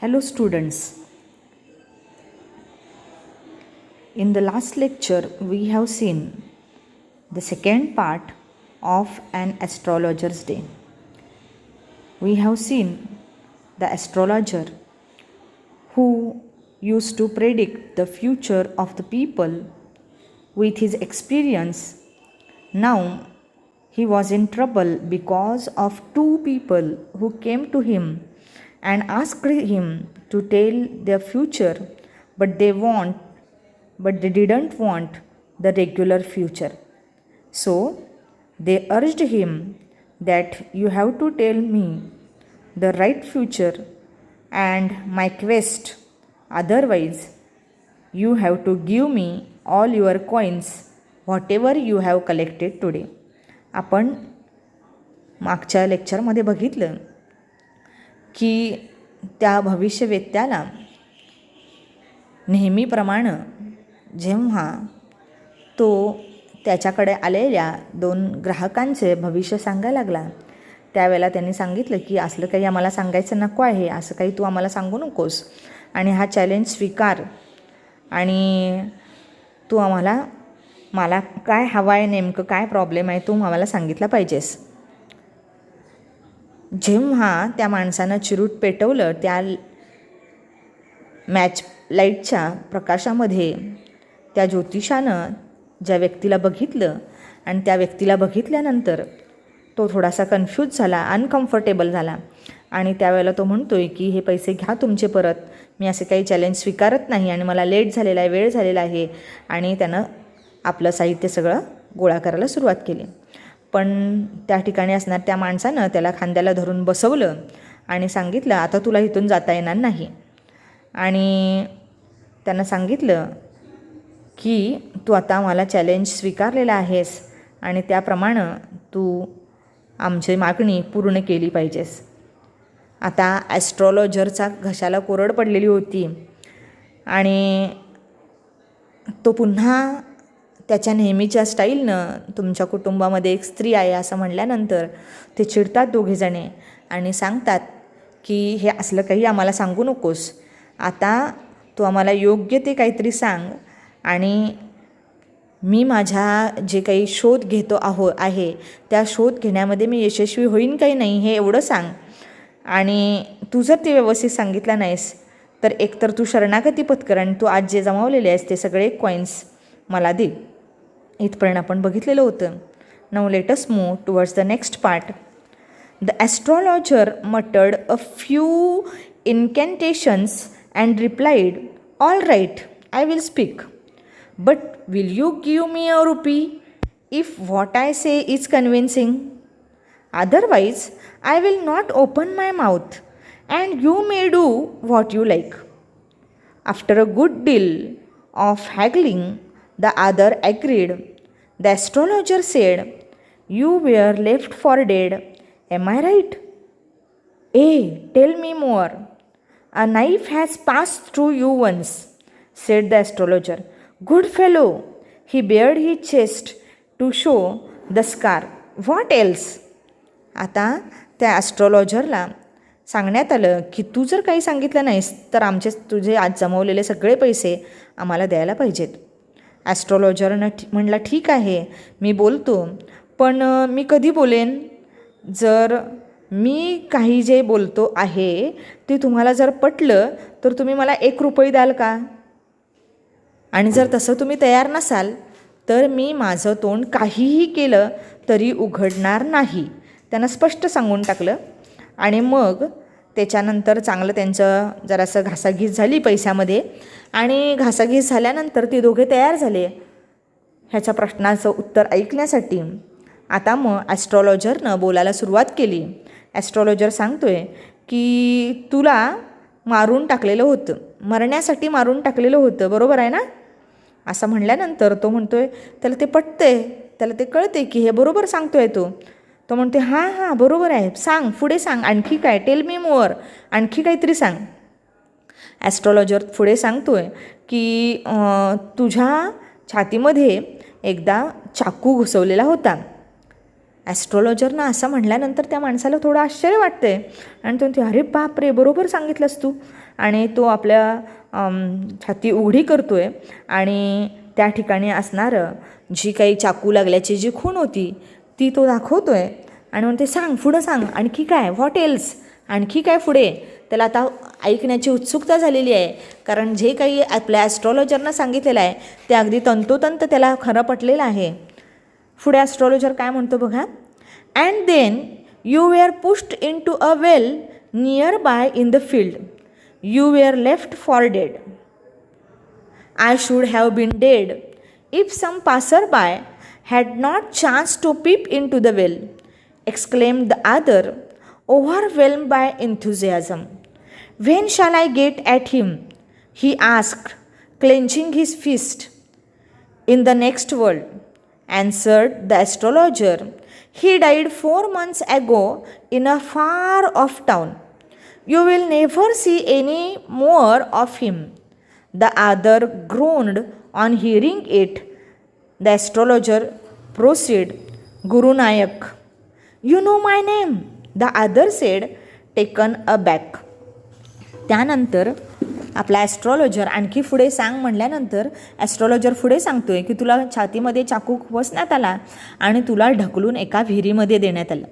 Hello students. In the last lecture we have seen the second part of an astrologer's day. We have seen the astrologer who used to predict the future of the people with his experience. Now he was in trouble because of two people who came to him and asked him to tell their future, but they didn't want the regular future. So they urged him that you have to tell me the right future and my quest, otherwise you have to give me all your coins, whatever you have collected today. आपण मागच्या लेक्चरमध्ये बघितलं की त्या भविष्यवेत्याला नेहमीप्रमाणे जेव्हा तो त्याच्याकडे आलेल्या 2 ग्राहकांचे भविष्य सांगायला लागला, त्यावेळेला त्यांनी सांगितलं की असलं काही आम्हाला सांगायचं नको आहे, असं काही तू आम्हाला सांगू नकोस आणि हा चॅलेंज स्वीकार आणि तू मला काय हवं आहे, नेमकं काय प्रॉब्लेम आहे तू आम्हाला सांगितलं पाहिजेस. जेव्हा त्या माणसानं चिरूट पेटवलं, त्या मॅच लाईटच्या प्रकाशामध्ये त्या ज्योतिषानं ज्या व्यक्तीला बघितलं आणि त्या व्यक्तीला बघितल्यानंतर तो थोडासा कन्फ्यूज झाला, अनकम्फर्टेबल झाला आणि त्यावेळेला तो म्हणतोय की हे पैसे घ्या तुमचे परत, मी असे काही चॅलेंज स्वीकारत नाही आणि मला लेट झालेला आहे, वेळ झालेला आहे. आणि त्यानं आपलं साहित्य सगळं गोळा करायला सुरुवात केली. पण त्या ठिकाणी असणार त्या माणसानं त्याला खांद्याला धरून बसवलं आणि सांगितलं आता तुला इथून जाता येणार नाही. आणि त्यानं सांगितलं की तू आता मला चॅलेंज स्वीकारलेला आहेस आणि त्याप्रमाणे तू आमची मागणी पूर्ण केली पाहिजेस. आता ॲस्ट्रॉलॉजरचा घशाला कोरड पडलेली होती आणि तो पुन्हा त्याच्या नेहमीच्या स्टाईलनं तुमच्या कुटुंबामध्ये एक स्त्री आहे असं म्हणल्यानंतर ते चिडतात दोघेजणे आणि सांगतात की हे असलं काही आम्हाला सांगू नकोस, आता तू आम्हाला योग्य ते काहीतरी सांग आणि मी माझ्या जे काही शोध घेतो आहे त्या शोध घेण्यामध्ये मी यशस्वी होईन काही नाही हे एवढं सांग. आणि तू जर ते व्यवस्थित सांगितलं नाहीस तर एकतर तू शरणागती पत्कर आणि तू आज जे जमावलेले आहेस ते सगळे कॉईन्स मला दे. इथपर्यंत आपण बघितलेलं होतं. Now let us move towards the next part. The astrologer muttered a few incantations and replied, all right, I will speak, but will you give me a rupee if what I say is convincing? Otherwise, I will not open my mouth, and you may do what you like. After a good deal of haggling, the other agreed. The astrologer said, you were left for dead. Am I right? Tell me more. A knife has passed through you once, said the astrologer. Good fellow. He bared his chest to show the scar. What else? आता त्या ॲस्ट्रॉलॉजरला सांगण्यात आलं की तू जर काही सांगितलं नाहीस तर तुझे आज जमवलेले सगळे पैसे आम्हाला द्यायला पाहिजेत. ॲस्ट्रॉलॉजरनं म्हणला ठीक आहे मी बोलतो, पण मी कधी बोलेन? जर मी काही जे बोलतो आहे ते तुम्हाला जर पटलं तर तुम्ही मला 1 रुपये द्याल का? आणि जर तसं तुम्ही तयार नसाल तर मी माझं तोंड काहीही केलं तरी उघडणार नाही. त्यानं स्पष्ट सांगून टाकलं. आणि मग त्याच्यानंतर चांगलं त्यांचं जरासं घासाघीस झाली पैशामध्ये आणि घासाघीस झाल्यानंतर ते दोघे तयार झाले ह्याच्या प्रश्नाचं उत्तर ऐकण्यासाठी. आता मग ॲस्ट्रॉलॉजरनं बोलायला सुरुवात केली. ॲस्ट्रॉलॉजर सांगतोय की तुला मारून टाकलेलं होतं, मरण्यासाठी मारून टाकलेलं होतं, बरोबर आहे ना? असं म्हणल्यानंतर तो म्हणतोय त्याला ते पटतंय, त्याला ते कळते की हे बरोबर सांगतोय तो म्हणते हां बरोबर आहे, सांग पुढे सांग, आणखी काय, टेल मी मोअर, आणखी काहीतरी सांग. ॲस्ट्रॉलॉजर पुढे सांगतोय की तुझ्या छातीमध्ये एकदा चाकू घुसवलेला होता ॲस्ट्रॉलॉजरनं असं म्हटल्यानंतर त्या माणसाला थोडं आश्चर्य वाटते आणि तो म्हणते, अरे बापरे, बरोबर सांगितलंस तू. आणि तो आपल्या छाती उघडी करतो आहे आणि त्या ठिकाणी असणारं जी काही चाकू लागल्याची जी खूण होती ती तो दाखवतो आहे आणि म्हणते, सांग पुढं सांग, आणखी काय, व्हॉट एल्स, आणखी काय पुढे. त्याला आता ऐकण्याची उत्सुकता झालेली आहे, कारण जे काही आपल्या ॲस्ट्रॉलॉजरनं सांगितलेलं आहे ते अगदी तंतोतंत त्याला खरं पटलेलं आहे. पुढे ॲस्ट्रॉलॉजर काय म्हणतो बघा. And then you were pushed into a well nearby in the field. You were left for dead. I should have been dead if some passerby had not chanced to peep into the well, exclaimed the other, overwhelmed by enthusiasm. When shall I get at him? He asked, clenching his fist. In the next world, answered the astrologer. He died 4 months ago in a far off town. You will never see any more of him. The other groaned on hearing it. The astrologer proceeded, Guru Nayak. You know my name, the other said, taken aback. त्यानंतर आपला astrologer आणखी पुढे सांग म्हणल्यानंतर astrologer पुढे सांगतोय की तुला छातीमध्ये चाकू खुपसण्यात आला आणि तुला ढकलून एका विहिरीमध्ये देण्यात आलं,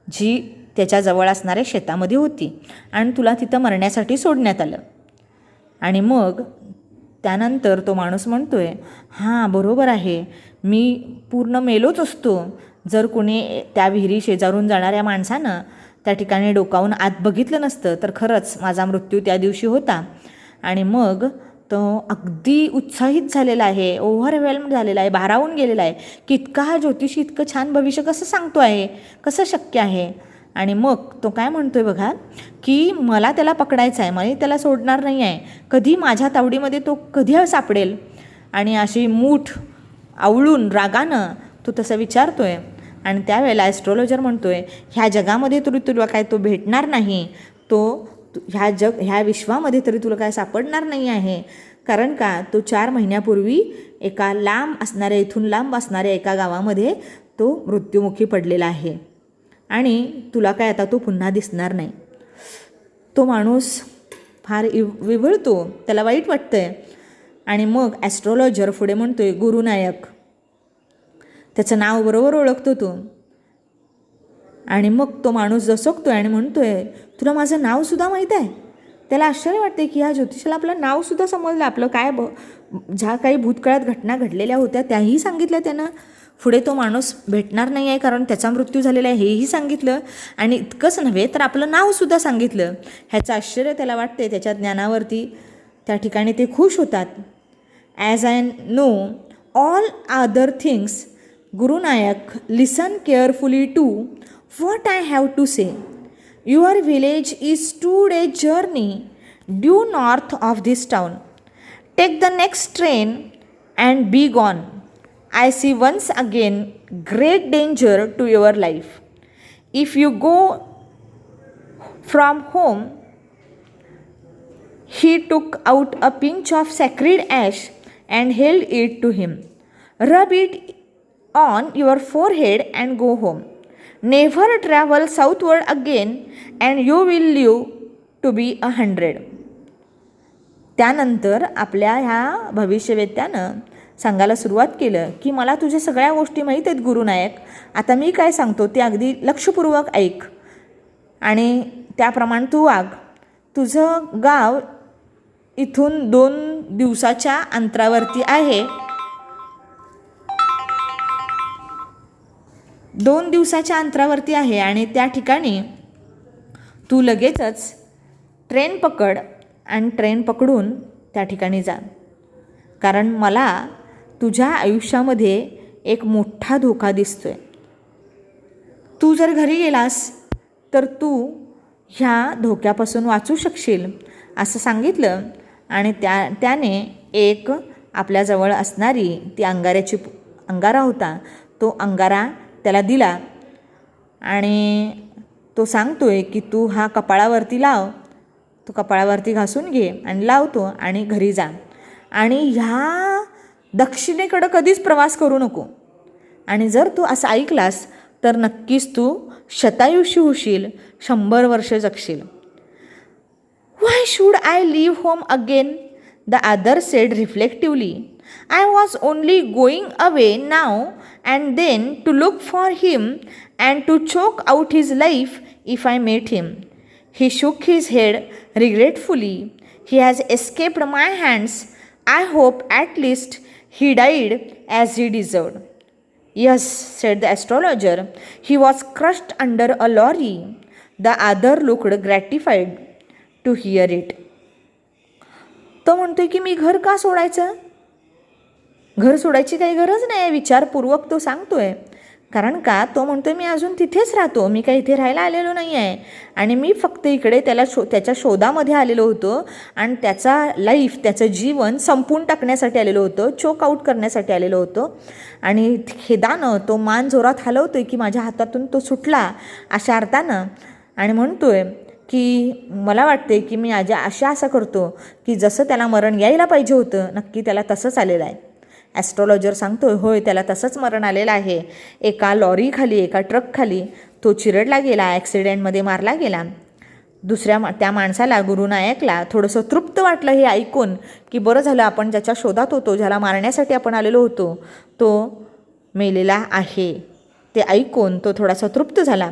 जी त्याच्याजवळ असणाऱ्या शेतामध्ये होती, आणि तुला तिथं मरण्यासाठी सोडण्यात आलं. आणि मग त्यानंतर तो माणूस म्हणतोय, हां बरोबर आहे, मी पूर्ण मेलोच असतो जर कोणी त्या विहिरी शेजारून जाणाऱ्या माणसानं त्या ठिकाणी डोकावून आत बघितलं नसतं तर खरंच माझा मृत्यू त्या दिवशी होता. आणि मग तो अगदी उत्साहित झालेला आहे, ओव्हरवेल्म्ड झालेला आहे, भारावून गेलेला आहे की इतका हा ज्योतिषी इतकं छान भविष्य कसं सांगतो आहे, कसं शक्य आहे. आणि मग तो काय म्हणतोय बघा की मला त्याला पकडायचं आहे, मला त्याला सोडणार नाही आहे, कधी माझ्या तावडीमध्ये तो कधी सापडेल. आणि अशी मूठ आवळून रागानं तो तसं विचारतोय. आणि त्यावेळेला ॲस्ट्रॉलॉजर म्हणतोय, ह्या जगामध्ये तरी तुला काय तो भेटणार नाही, तो ह्या विश्वामध्ये तरी तुला काय सापडणार नाही आहे, कारण का तो 4 महिन्यापूर्वी एका इथून लांब असणाऱ्या एका गावामध्ये तो मृत्युमुखी पडलेला आहे आणि तुला काय आता तो पुन्हा दिसणार नाही. तो माणूस फार विव्हळतो, त्याला वाईट वाटतंय. आणि मग ॲस्ट्रॉलॉजर पुढे म्हणतोय, गुरुनायक. त्याचं नाव बरोबर ओळखतो तो. आणि मग तो माणूस दसकतोय आणि म्हणतोय, तुला माझं नावसुद्धा माहीत आहे. त्याला आश्चर्य वाटते की ह्या ज्योतिषाला आपलं नावसुद्धा समजलं, आपलं काय ज्या काही भूतकाळात घटना घडलेल्या होत्या त्याही सांगितल्या त्यानं. पुढे तो माणूस भेटणार नाही आहे कारण त्याचा मृत्यू झालेला आहे हेही सांगितलं, आणि इतकंच नव्हे तर आपलं नावसुद्धा सांगितलं. ह्याचं आश्चर्य त्याला वाटते, त्याच्या ज्ञानावरती त्या ठिकाणी ते खुश होतात. As I know all other things, Gurunayak, listen carefully to what I have to say. Your village is 2 days journey due north of this town. Take the next train and be gone. I see once again great danger to your life. If you go from home. He took out a pinch of sacred ash and held it to him. Rub it on your forehead and go home. Never travel southward again and you will live to be 100. त्यानंतर आपल्या ह्या भविष्यवेत्यानं सांगायला सुरुवात केलं की मला तुझ्या सगळ्या गोष्टी माहीत आहेत गुरुनायक. आता मी काय सांगतो ते अगदी लक्षपूर्वक ऐक आणि त्याप्रमाणे तू वाग. तुझं गाव इथून 2 दिवसाच्या अंतरावरती आहे. 2 दिवसाच्या अंतरावरती आहे आणि त्या ठिकाणी तू लगेचच ट्रेन पकड आणि ट्रेन पकडून त्या ठिकाणी जा. कारण मला तुझ्या आयुष्यामध्ये एक मोठा धोका दिसतोय. तू जर घरी गेलास तर तू ह्या धोक्यापासून वाचू शकशील असं सांगितलं. आणि त्याने एक आपल्याजवळ असणारी ती अंगारा होता तो अंगारा त्याला दिला आणि तो सांगतोय की तू हा कपाळावरती लाव. तो कपाळावरती घासून घे आणि लावतो आणि घरी जा. आणि ह्या दक्षिणेकडं कधीच प्रवास करू नको. आणि जर तू असं ऐकलास तर नक्कीच तू शतायुषी होशील, 100 वर्ष जगशील. Why should I leave home again? The other said reflectively. I was only going away now and then to look for him and to choke out his life if I met him. He shook his head regretfully. He has escaped my hands. I hope at least he died as he deserved. Yes, said the astrologer. He was crushed under a lorry. The other looked gratified to hear it. तो म्हणतोय की मी घर का सोडायचं? घर सोडायची काही गरज नाही, विचारपूर्वक तो सांगतोय. कारण का तो म्हणतोय मी अजून तिथेच राहतो, मी काही इथे राहायला आलेलो नाही आहे आणि मी फक्त इकडे त्याच्या शोधामध्ये आलेलो होतो आणि त्याचा लाईफ, त्याचं जीवन संपून टाकण्यासाठी आलेलो होतो, चोक आऊट करण्यासाठी आलेलो होतो. आणि खेदानं तो मान जोरात हलवतोय की माझ्या हातातून तो सुटला अशा अर्थानं, आणि म्हणतोय की मला वाटते की मी असं करतो की जसं त्याला मरण यायला पाहिजे होतं नक्की त्याला तसंच आलेलं आहे. ॲस्ट्रॉलॉजर सांगतोय होय, त्याला तसंच मरण आलेलं आहे. एका लॉरीखाली, एका ट्रकखाली तो चिरडला गेला, ॲक्सिडेंटमध्ये मारला गेला. त्या माणसाला, गुरुनायकला थोडंसं तृप्त वाटलं हे ऐकून की बरं झालं आपण ज्याच्या शोधात होतो, ज्याला मारण्यासाठी आपण आलेलो होतो, तो मेलेला आहे. ते ऐकून तो थोडासा तृप्त झाला.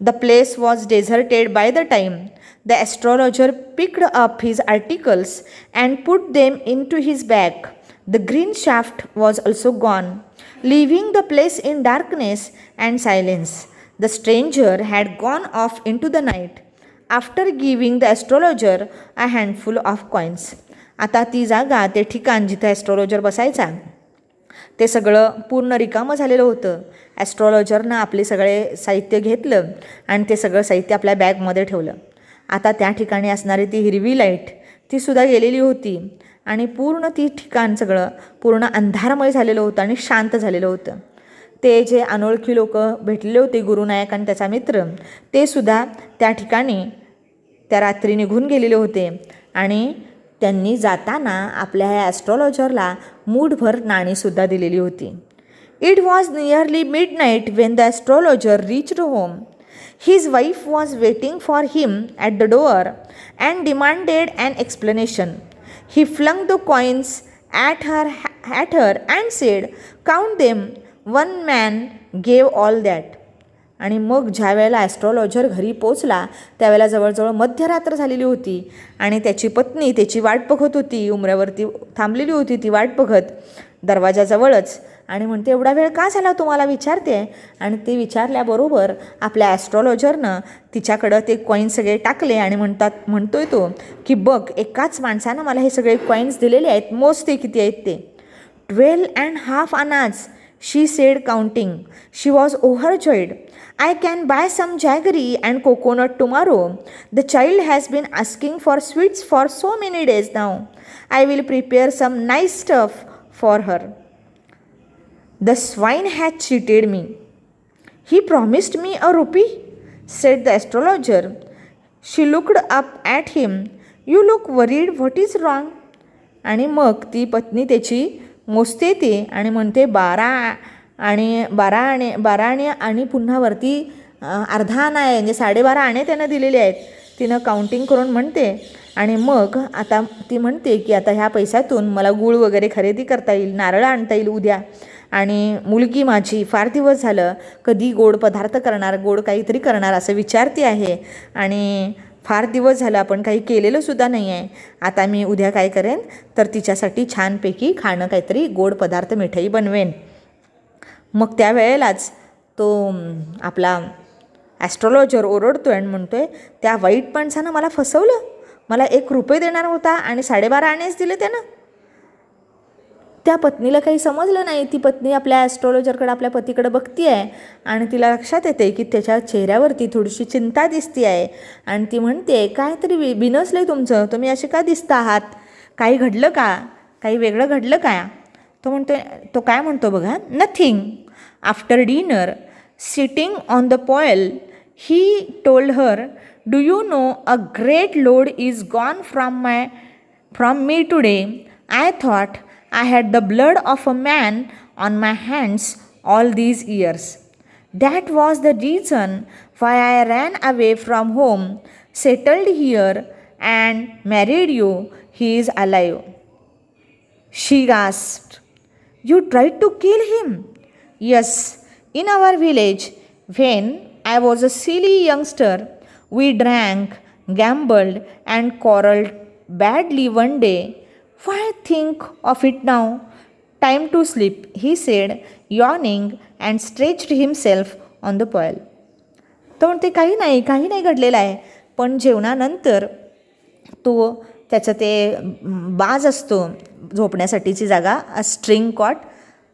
The place was deserted by the time. The astrologer picked up his articles and put them into his bag. The green shaft was also gone, leaving the place in darkness and silence. The stranger had gone off into the night after giving the astrologer a handful of coins. आता ती जागा, ते ठिकाण जिथे astrologer बसायचा, ते सगळं पूर्ण रिकामं झालेलं होतं. ॲस्ट्रॉलॉजरनं आपले सगळे साहित्य घेतलं आणि ते सगळं साहित्य आपल्या बॅगमध्ये ठेवलं. आता त्या ठिकाणी असणारी ती हिरवी लाईट तीसुद्धा गेलेली होती आणि पूर्ण ती ठिकाण सगळं पूर्ण अंधारमय झालेलं होतं आणि शांत झालेलं होतं. ते जे अनोळखी लोक भेटलेले होते, गुरुनायक आणि त्याचा मित्र, ते सुद्धा त्या ठिकाणी त्या रात्री निघून गेलेले होते आणि त्यांनी जाताना आपल्या ह्या ॲस्ट्रॉलॉजरला मूठभर नाणीसुद्धा दिलेली होती. It was nearly midnight when the astrologer reached home. His wife was waiting for him at the door and demanded an explanation. He flung the coins at her and said, count them, one man gave all that. आणि मग ज्या वेळेला astrologer घरी पोचला त्यावेळेला जवळजवळ मध्यरात्र झालेली होती आणि त्याची पत्नी त्याची वाट बघत होती, उमऱ्यावरती थांबलेली होती ती वाट बघत दरवाजाजवळच. आणि म्हणते एवढा वेळ का झाला तुम्हाला विचारते. आणि ते विचारल्याबरोबर आपल्या ॲस्ट्रॉलॉजरनं तिच्याकडं ते कॉईन्स सगळे टाकले आणि म्हणतोय तो की बघ, एकाच माणसानं मला हे सगळे कॉईन्स दिलेले आहेत, मोजते किती आहेत ते. 12.5 आनाज, she said counting. She was overjoyed. I can buy some jaggery and coconut tomorrow. The child has been asking for sweets for so many days now. I will prepare some nice stuff for her. The swine had cheated me. He promised me a rupee, said the astrologer. She looked up at him. You look worried. What is wrong? आणि मग ती पत्नी त्याची मोजते ते आणि म्हणते 12 आणि पुन्हा वरती अर्धा आणा आहे, म्हणजे 12.5 आणे त्यानं दिलेले आहेत. तिनं काउंटिंग करून म्हणते आणि मग आता ती म्हणते की आता ह्या पैशातून मला गूळ वगैरे खरेदी करता येईल, नारळ आणता येईल उद्या. आणि मुलगी माझी फार दिवस झालं कधी गोड पदार्थ करणार, गोड काहीतरी करणार असं विचारते आहे आणि फार दिवस झालं आपण काही केलेलं सुद्धा नाही आहे. आता मी उद्या काय करेन तर तिच्यासाठी छानपैकी खाणं काहीतरी गोड पदार्थ, मिठाई बनवेन. मग त्यावेळेलाच तो आपला ॲस्ट्रॉलॉजर ओरडतो आणि म्हणतो आहे त्या वाईट माणसानं मला फसवलं, मला 1 रुपये देणार होता आणि 12.5 आणेच दिले त्यानं. त्या पत्नीला काही समजलं नाही. ती पत्नी आपल्या ॲस्ट्रॉलॉजरकडे, आपल्या पतीकडे बघती आहे आणि तिला लक्षात येते की त्याच्या चेहऱ्यावरती थोडीशी चिंता दिसती आहे आणि ती म्हणते काहीतरी बिनसलं आहे तुमचं, तुम्ही असे का दिसता आहात, काही घडलं का, काही वेगळं घडलं का. तो काय म्हणतो बघा, nothing. After dinner, sitting on the pial, he told her, do you know a great load is gone from me today. I thought I had the blood of a man on my hands all these years. That was the reason why I ran away from home, settled here, and married you. He is alive. She gasped. You tried to kill him? Yes, in our village, when I was a silly youngster, we drank, gambled, and quarreled badly one day. Why think of it now? Time to sleep, he said, yawning and stretched himself on the pile. तो म्हणते काही नाही घडलेलं आहे. पण जेवणानंतर तो त्याचं ते बाज असतो झोपण्यासाठीची जागा, स्ट्रिंग कॉट,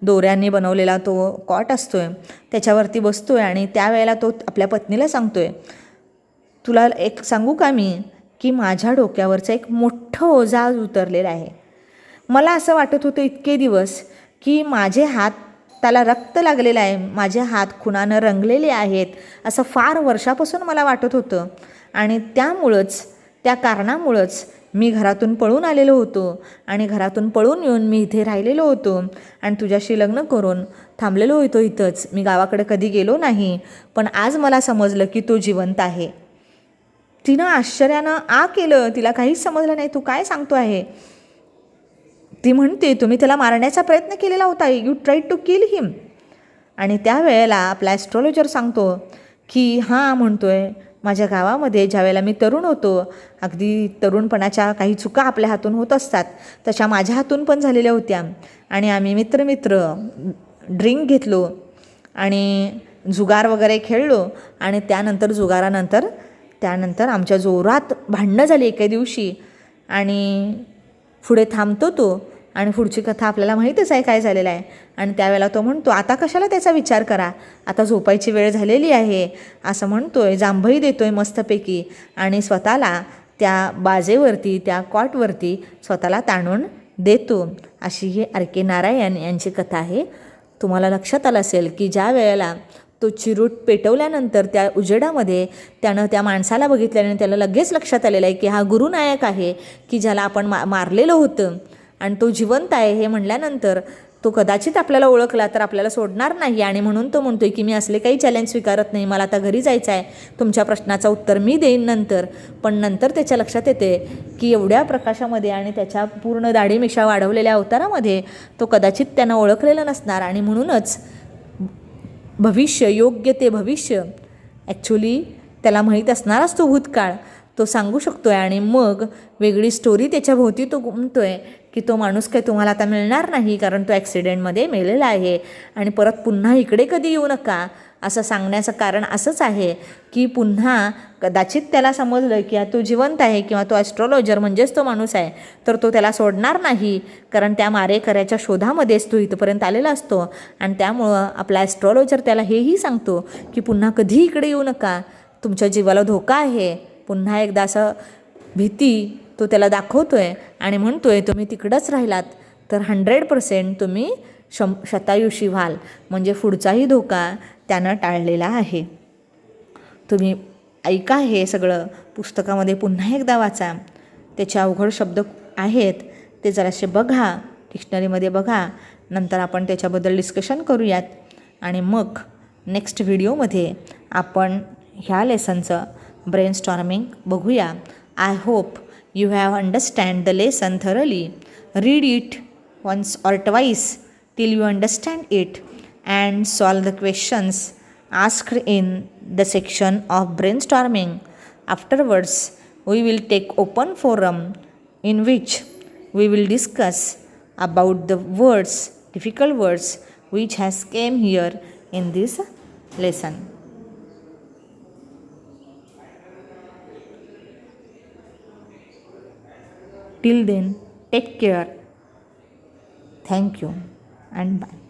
दोऱ्यांनी बनवलेला तो कॉट असतो आहे, त्याच्यावरती बसतो आहे आणि त्यावेळेला तो आपल्या पत्नीला सांगतो आहे, तुला एक सांगू का मी, की माझ्या डोक्यावरचं एक मोठं ओझा उतरलेलं आहे. मला असं वाटत होतं इतके दिवस की माझे हात, त्याला रक्त लागलेलं आहे, माझे हात खुनानं रंगलेले आहेत, असं फार वर्षापासून मला वाटत होतं. आणि त्यामुळंच, त्या कारणामुळंच मी घरातून पळून आलेलो होतो आणि घरातून पळून येऊन मी इथे राहिलेलो होतो आणि तुझ्याशी लग्न करून थांबलेलो होतो इथंच. मी गावाकडे कधी गेलो नाही. पण आज मला समजलं की तो जिवंत आहे. तिनं आश्चर्यानं केलं, तिला काहीच समजलं नाही. तू काय सांगतो आहे? ती म्हणते, तुम्ही त्याला मारण्याचा प्रयत्न केलेला होता. You tried to kill him. आणि त्यावेळेला आपला ॲस्ट्रॉलॉजर सांगतो की हां, म्हणतोय, माझ्या गावामध्ये ज्यावेळेला मी तरुण होतो, अगदी तरुणपणाच्या काही चुका आपल्या हातून होत असतात, तशा माझ्या हातून पण झालेल्या होत्या. आणि आम्ही मित्र ड्रिंक घेतलो आणि जुगार वगैरे खेळलो आणि त्यानंतर आमच्या जोरात भांडणं झाली एके दिवशी. आणि पुढे थांबतो तो आणि पुढची कथा आपल्याला माहीतच आहे काय झालेलं आहे. आणि त्यावेळेला तो म्हणतो, आता कशाला त्याचा विचार करा, आता झोपायची वेळ झालेली आहे, असं म्हणतोय, जांभई देतोय मस्तपैकी आणि स्वतःला त्या बाजेवरती, त्या कॉटवरती स्वतःला ताणून देतो. अशी ही आर.के. नारायण यांची कथा आहे. तुम्हाला लक्षात आलं असेल की ज्या वेळेला तो चिरूट पेटवल्यानंतर त्या उजेडामध्ये त्यानं त्या माणसाला बघितल्याने त्याला लगेच लक्षात आलेलं आहे की हा गुरुनायक आहे, की ज्याला आपण मारलेलं होतं आणि तो जिवंत आहे. हे म्हणल्यानंतर तो कदाचित आपल्याला ओळखला तर आपल्याला सोडणार नाही. आणि म्हणून तो म्हणतोय की मी असले काही चॅलेंज स्वीकारत नाही, मला आता घरी जायचं आहे, तुमच्या प्रश्नाचं उत्तर मी देईन नंतर. पण नंतर त्याच्या लक्षात येते की एवढ्या प्रकाशामध्ये आणि त्याच्या पूर्ण दाढी मिशा वाढवलेल्या अवतारामध्ये तो कदाचित त्यानं ओळखलेलं नसणार. आणि म्हणूनच भविष्य, योग्य ते भविष्य, ॲक्च्युली त्याला माहीत असणारच तो भूतकाळ तो सांगू शकतो आहे. आणि मग वेगळी स्टोरी त्याच्या भोवती तो घुमतो आहे की तो माणूस काही तुम्हाला आता मिळणार नाही, कारण तो ॲक्सिडेंटमध्ये मेलेला आहे आणि परत पुन्हा इकडे कधी येऊ नका, असं सांगण्याचं कारण असंच आहे की पुन्हा कदाचित त्याला समजलं की तो जिवंत आहे किंवा तो ॲस्ट्रॉलॉजर म्हणजेच तो माणूस आहे, तर तो त्याला सोडणार नाही, कारण त्या मारेकऱ्याच्या शोधामध्येच तो इथंपर्यंत आलेला असतो. आणि त्यामुळं आपला ॲस्ट्रॉलॉजर त्याला हेही सांगतो की पुन्हा कधी इकडे येऊ नका, तुमच्या जीवाला धोका आहे. पुन्हा एकदा असं भीती तो त्याला दाखवतो आहे आणि म्हणतो आहे, तुम्ही तिकडंच राहिलात तर 100% तुम्ही शतायुषी व्हाल. म्हणजे पुढचाही धोका त्यानं टाळलेला आहे. तुम्ही ऐका, हे सगळं पुस्तकामध्ये पुन्हा एकदा वाचा. त्याचे अवघड शब्द आहेत ते जरासे बघा, डिक्शनरीमध्ये बघा. नंतर आपण त्याच्याबद्दल डिस्कशन करूयात आणि मग नेक्स्ट व्हिडिओमध्ये आपण ह्या लेसनचं ब्रेनस्टॉर्मिंग बघूया. I hope you have understand the lesson thoroughly. Read it once or twice till you understand it and solve the questions asked in the section of brainstorming. Afterwards, we will take open forum in which we will discuss about the words, difficult words which has came here in this lesson. Till then, take care. Thank you and bye.